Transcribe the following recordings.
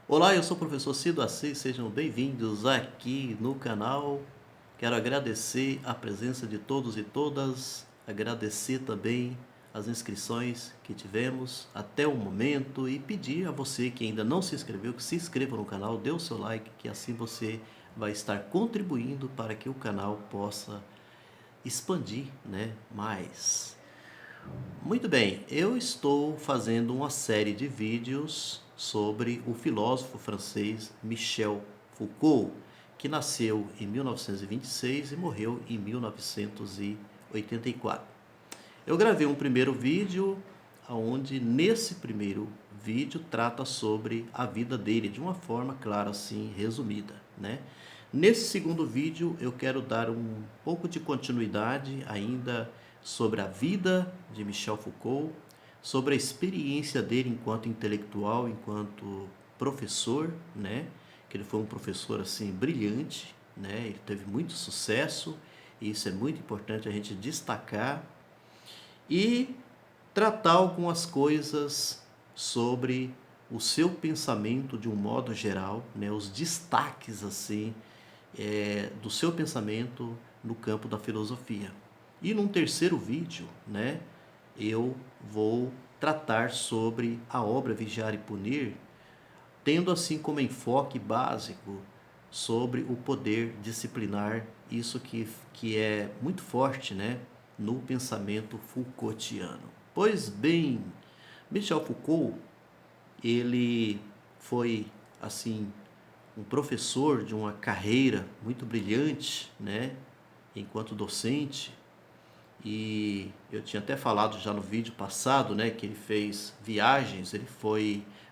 Olá, eu sou o professor Cido Assis, sejam bem-vindos aqui no canal. Quero agradecer a presença de todos e todas, agradecer também as inscrições que tivemos até o momento e pedir a você que ainda não se inscreveu, que se inscreva no canal, dê o seu like, que assim você vai estar contribuindo para que o canal possa expandir, mais. Muito bem, eu estou fazendo uma série de vídeos sobre o filósofo francês Michel Foucault, que nasceu em 1926 e morreu em 1984. Eu gravei um primeiro vídeo, onde nesse primeiro vídeo trata sobre a vida dele, de uma forma, claro, assim, resumida, né? Nesse segundo vídeo eu quero dar um pouco de continuidade ainda sobre a vida de Michel Foucault, sobre a experiência dele enquanto intelectual, enquanto professor, né? Que ele foi um professor assim brilhante, né? Ele teve muito sucesso, e isso é muito importante a gente destacar, e tratar algumas coisas sobre o seu pensamento de um modo geral, né, os destaques assim do seu pensamento no campo da filosofia. E num terceiro vídeo, né, eu vou tratar sobre a obra Vigiar e Punir, tendo assim como enfoque básico sobre o poder disciplinar, isso que é muito forte, né, no pensamento Foucaultiano. Pois bem, Michel Foucault, ele foi assim um professor de uma carreira muito brilhante, né, enquanto docente. E eu tinha até falado já no vídeo passado, né, que ele fez viagens, ele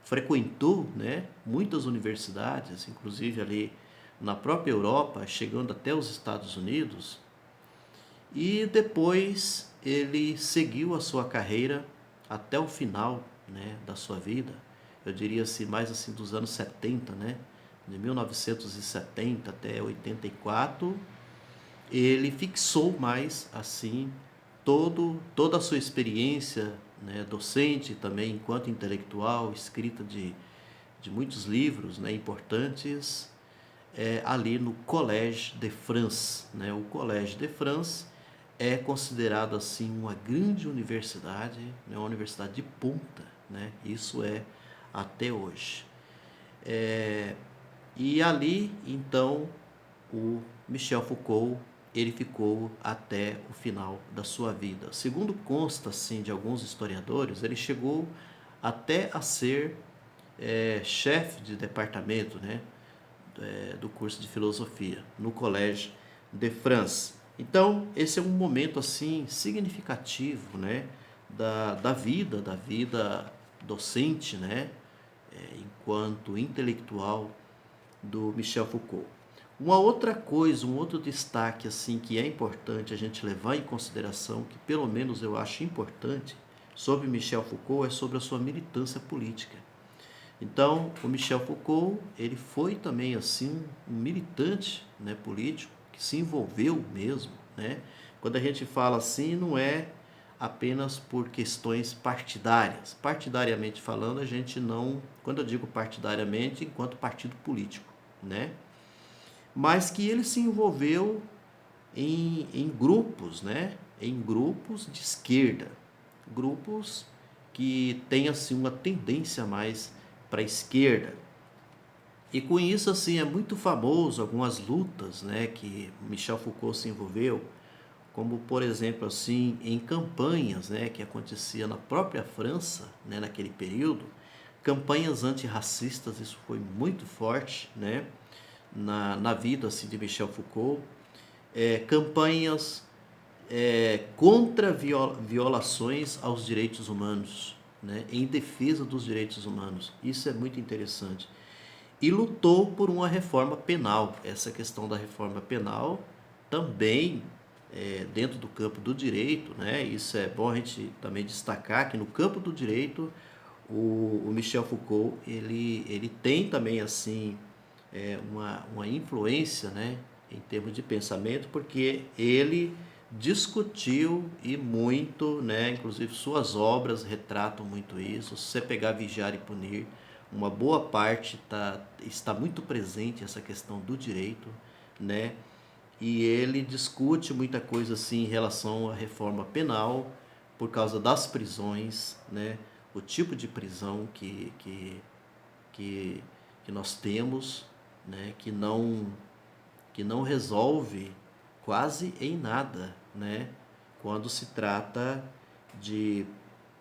frequentou, né, muitas universidades, inclusive ali na própria Europa, chegando até os Estados Unidos. E depois ele seguiu a sua carreira até o final, né, da sua vida. Eu diria assim, mais assim dos anos 70, né, de 1970 até 84, ele fixou mais assim toda a sua experiência, né, docente também enquanto intelectual, escrita de muitos livros, né, importantes, ali no Collège de France, né? O Collège de France é considerado assim uma grande universidade, né, uma universidade de ponta, né? Isso é até hoje. E ali, então, o Michel Foucault, ele ficou até o final da sua vida. Segundo consta assim, de alguns historiadores, ele chegou até a ser chefe de departamento, né, do curso de filosofia no Collège de France. Então, esse é um momento assim significativo, né, da vida docente, né, enquanto intelectual do Michel Foucault. Uma outra coisa, um outro destaque assim que é importante a gente levar em consideração, que pelo menos eu acho importante, sobre Michel Foucault, é sobre a sua militância política. Então, o Michel Foucault, ele foi também assim um militante, né, político, que se envolveu mesmo, né? Quando a gente fala assim, não é apenas por questões partidárias. Partidariamente falando, a gente não, quando eu digo partidariamente, enquanto partido político, né? Mas que ele se envolveu em grupos, né? Em grupos de esquerda, grupos que têm assim uma tendência mais para a esquerda. E com isso assim é muito famoso algumas lutas, né, que Michel Foucault se envolveu, como por exemplo assim em campanhas, né, que acontecia na própria França, né, naquele período, campanhas antirracistas. Isso foi muito forte, né, na vida assim, de Michel Foucault, campanhas contra violações aos direitos humanos, né, em defesa dos direitos humanos. Isso é muito interessante. E lutou por uma reforma penal. Essa questão da reforma penal também dentro do campo do direito, né? Isso é bom a gente também destacar que no campo do direito o Michel Foucault ele tem também assim uma influência, né, em termos de pensamento, porque ele discutiu e muito, né, inclusive suas obras retratam muito isso. Se você pegar Vigiar e Punir, uma boa parte está muito presente essa questão do direito, né? E ele discute muita coisa assim em relação à reforma penal, por causa das prisões, né? O tipo de prisão que, que nós temos, né? Que não resolve quase em nada, né? Quando se trata de,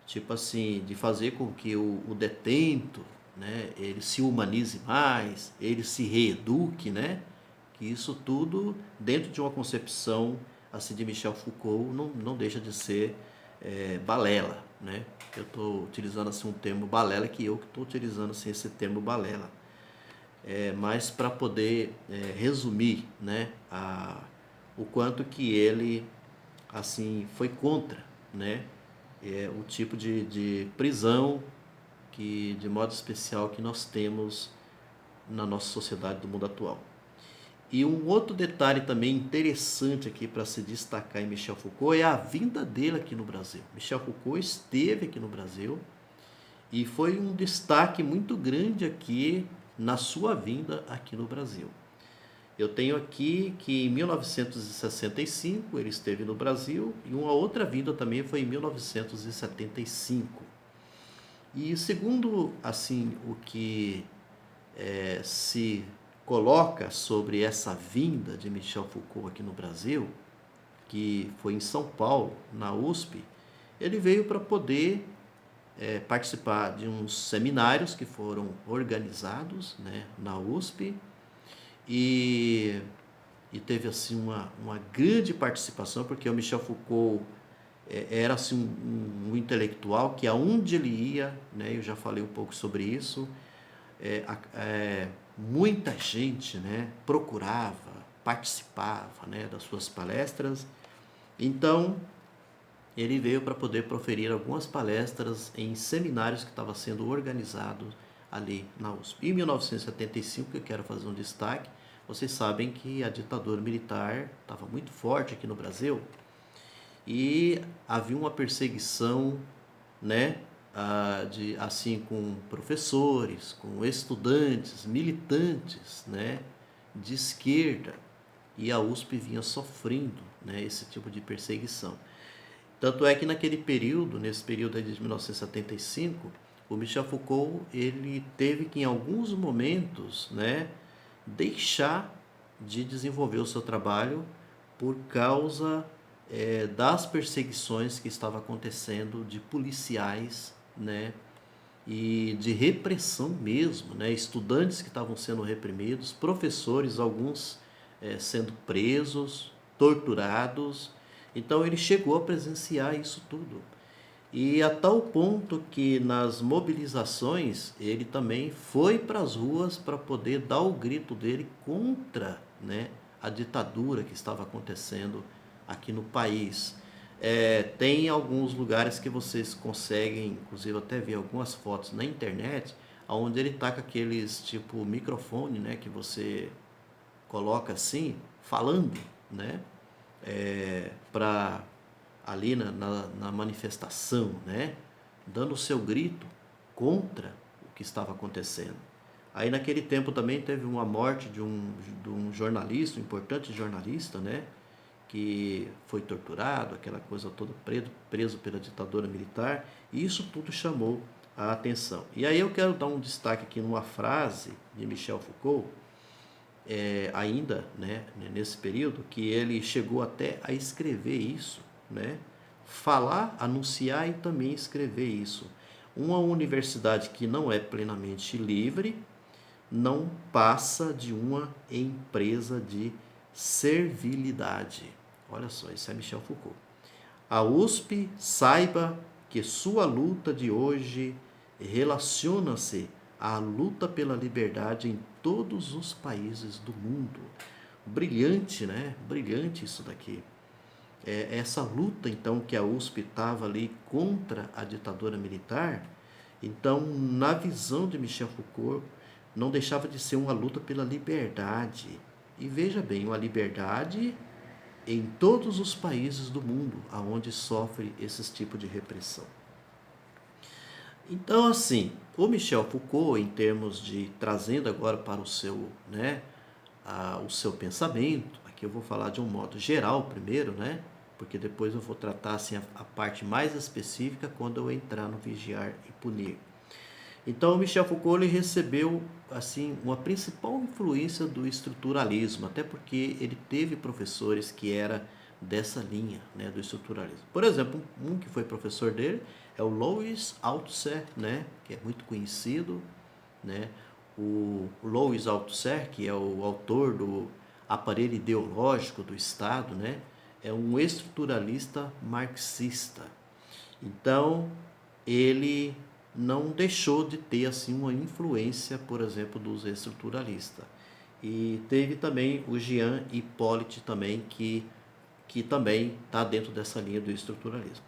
tipo assim, de fazer com que o detento, né? Ele se humanize mais, ele se reeduque, né? Que isso tudo, dentro de uma concepção assim de Michel Foucault, não deixa de ser balela, né? Eu estou utilizando assim um termo balela, que eu que estou utilizando assim esse termo balela, mas para poder resumir, né, o quanto que ele assim foi contra, né, o tipo de prisão que de modo especial que nós temos na nossa sociedade do mundo atual. E um outro detalhe também interessante aqui para se destacar em Michel Foucault é a vinda dele aqui no Brasil. Michel Foucault esteve aqui no Brasil e foi um destaque muito grande aqui na sua vinda aqui no Brasil. Eu tenho aqui que em 1965 ele esteve no Brasil e uma outra vinda também foi em 1975. E segundo assim o que se coloca sobre essa vinda de Michel Foucault aqui no Brasil, que foi em São Paulo, na USP, ele veio para poder participar de uns seminários que foram organizados, né, na USP e, e teve assim uma grande participação, porque o Michel Foucault era assim um intelectual que aonde ele ia, né, eu já falei um pouco sobre isso, muita gente, né, procurava, participava, né, das suas palestras. Então, ele veio para poder proferir algumas palestras em seminários que estavam sendo organizados ali na USP. Em 1975, eu quero fazer um destaque, vocês sabem que a ditadura militar estava muito forte aqui no Brasil e havia uma perseguição, né, assim com professores, com estudantes, militantes, né, de esquerda, e a USP vinha sofrendo, né, esse tipo de perseguição. Tanto é que naquele período, nesse período aí de 1975, o Michel Foucault ele teve que em alguns momentos, né, deixar de desenvolver o seu trabalho por causa das perseguições que estavam acontecendo de policiais, né, e de repressão mesmo, né, estudantes que estavam sendo reprimidos, professores, alguns sendo presos, torturados. Então ele chegou a presenciar isso tudo. E a tal ponto que nas mobilizações ele também foi para as ruas para poder dar o grito dele contra, né, a ditadura que estava acontecendo aqui no país. Tem alguns lugares que vocês conseguem, inclusive até ver algumas fotos na internet, onde ele está com aqueles tipo microfone, né, que você coloca assim, falando, né, para ali na manifestação, né, dando o seu grito contra o que estava acontecendo. Aí naquele tempo também teve uma morte de um jornalista, um importante jornalista, né, que foi torturado, aquela coisa toda, preso pela ditadura militar, e isso tudo chamou a atenção. E aí eu quero dar um destaque aqui numa frase de Michel Foucault, ainda, né, nesse período, que ele chegou até a escrever isso, né, falar, anunciar e também escrever isso. Uma universidade que não é plenamente livre não passa de uma empresa de servilidade. Olha só, isso é Michel Foucault. A USP saiba que sua luta de hoje relaciona-se à luta pela liberdade em todos os países do mundo. Brilhante, né? Brilhante isso daqui. Essa luta, então, que a USP estava ali contra a ditadura militar, então, na visão de Michel Foucault, não deixava de ser uma luta pela liberdade. E veja bem, uma liberdade em todos os países do mundo onde sofre esse tipo de repressão. Então, assim, o Michel Foucault, em termos de trazendo agora para o seu, né, o seu pensamento, aqui eu vou falar de um modo geral primeiro, né, porque depois eu vou tratar assim a parte mais específica quando eu entrar no vigiar e punir. Então, o Michel Foucault ele recebeu assim uma principal influência do estruturalismo, até porque ele teve professores que era dessa linha, né, do estruturalismo. Por exemplo, um que foi professor dele é o Louis Althusser, né, que é muito conhecido, né? O Louis Althusser, que é o autor do Aparelho Ideológico do Estado, né, é um estruturalista marxista. Então, ele não deixou de ter assim uma influência, por exemplo, dos estruturalistas. E teve também o Jean Hippolyte também, que também está dentro dessa linha do estruturalismo.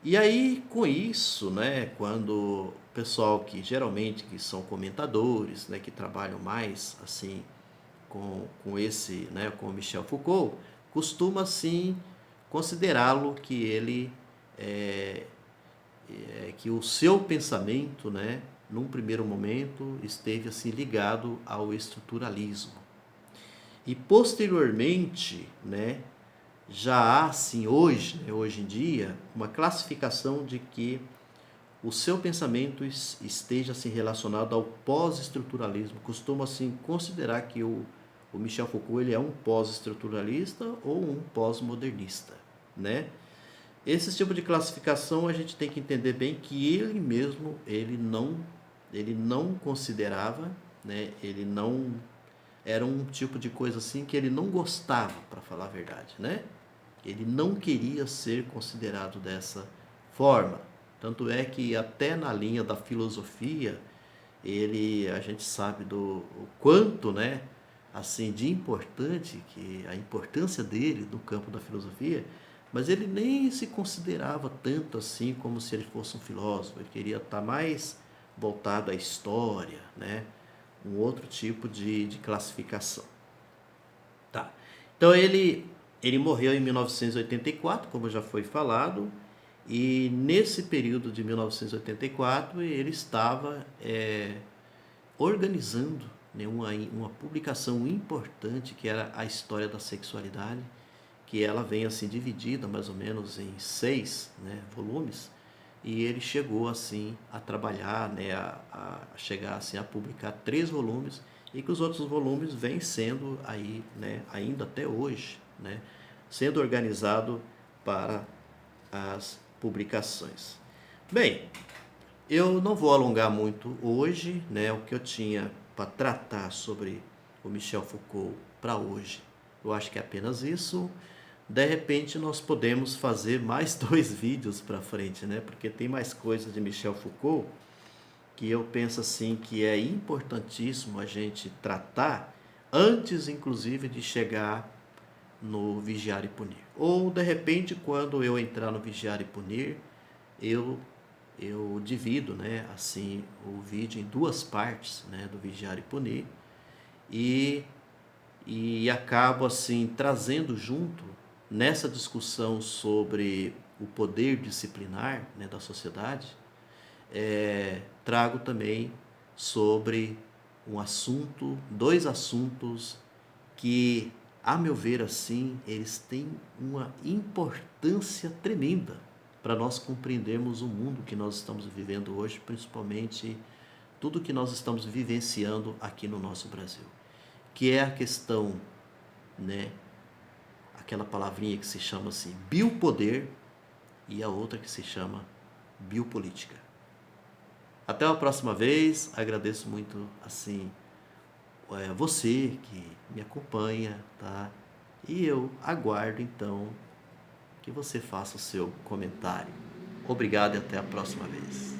E aí, com isso, né, quando o pessoal que geralmente que são comentadores, né, que trabalham mais assim com esse, né, com o Michel Foucault, costuma assim considerá-lo que ele que o seu pensamento, né, num primeiro momento, esteve assim ligado ao estruturalismo. E posteriormente, né, já há assim hoje, né, hoje em dia, uma classificação de que o seu pensamento esteja assim relacionado ao pós-estruturalismo. Costuma assim considerar que o Michel Foucault ele é um pós-estruturalista ou um pós-modernista, né? Esse tipo de classificação a gente tem que entender bem que ele mesmo ele não considerava, né? Ele não era um tipo de coisa assim que ele não gostava, para falar a verdade, né? Ele não queria ser considerado dessa forma. Tanto é que até na linha da filosofia, a gente sabe do o quanto, né, assim de importante que a importância dele no campo da filosofia, mas ele nem se considerava tanto assim como se ele fosse um filósofo. Ele queria estar mais voltado à história, né? Um outro tipo de classificação. Tá. Então ele morreu em 1984, como já foi falado, e nesse período de 1984 ele estava organizando, né, uma publicação importante que era a história da sexualidade, que ela vem assim dividida mais ou menos em 6, né, volumes, e ele chegou assim a trabalhar, né, a chegar assim a publicar 3 volumes, e que os outros volumes vêm sendo aí, né, ainda até hoje, né, sendo organizado para as publicações. Bem, eu não vou alongar muito hoje, né, o que eu tinha para tratar sobre o Michel Foucault para hoje. Eu acho que é apenas isso. De repente nós podemos fazer mais 2 vídeos para frente, né? Porque tem mais coisas de Michel Foucault que eu penso assim que é importantíssimo a gente tratar antes, inclusive, de chegar no Vigiar e Punir. Ou de repente, quando eu entrar no Vigiar e Punir, eu eu divido, né, assim, o vídeo em 2 partes, né, do Vigiar e Punir, e acabo assim trazendo junto nessa discussão sobre o poder disciplinar, né, da sociedade, trago também sobre um assunto, 2 assuntos que, a meu ver assim, eles têm uma importância tremenda para nós compreendermos o mundo que nós estamos vivendo hoje, principalmente tudo que nós estamos vivenciando aqui no nosso Brasil, que é a questão, né, aquela palavrinha que se chama assim biopoder e a outra que se chama biopolítica. Até a próxima vez, agradeço muito assim você que me acompanha, tá? E eu aguardo então que você faça o seu comentário. Obrigado e até a próxima vez.